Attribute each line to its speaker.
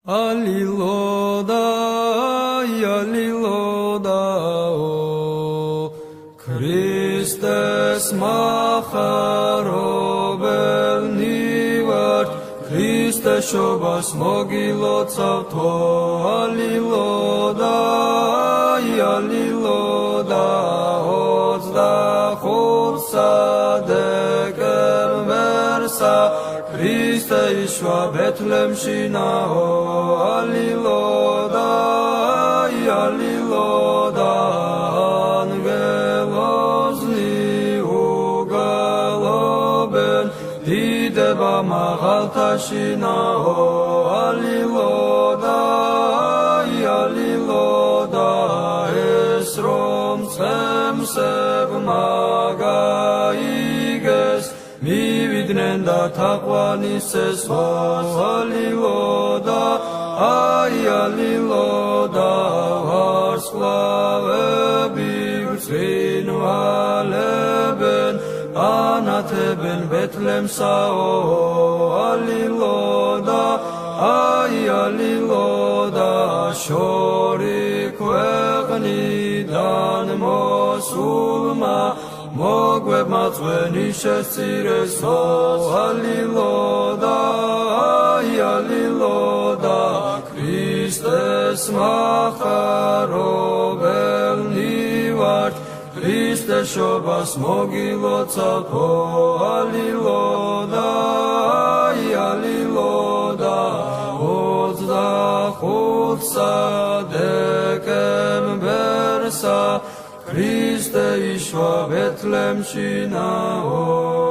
Speaker 1: Aliloda, aliloda, o Christes macharobel nivart, Christe shobas mogilotzato, aliloda, aliloda, ozda chursa dekem versa, Christe ishva Bethlehemshi nao, aliloda, aliloda, angelos liugaloben, dideba magaltashi nao, aliloda, aliloda, esrom semsev magaiges, მივიდნენ და თაყვანისეს ალილოდა ალილოდა ვარსკვლავები ვრცინვალებენ ანათებენ ბეთლემსაო ალილოდა ალილოდა შორი ქვეყნიდან მოსულმა მოგვებმა წვენი შესწირესო ალილოდა ალილოდა ქრისტეს მახარობელნი ვართ ქრისტეს შობას მოგილოცავთო ალილოდა ალილოდა 25 დეკემბერსა Christe ishva Bethlehemshi nao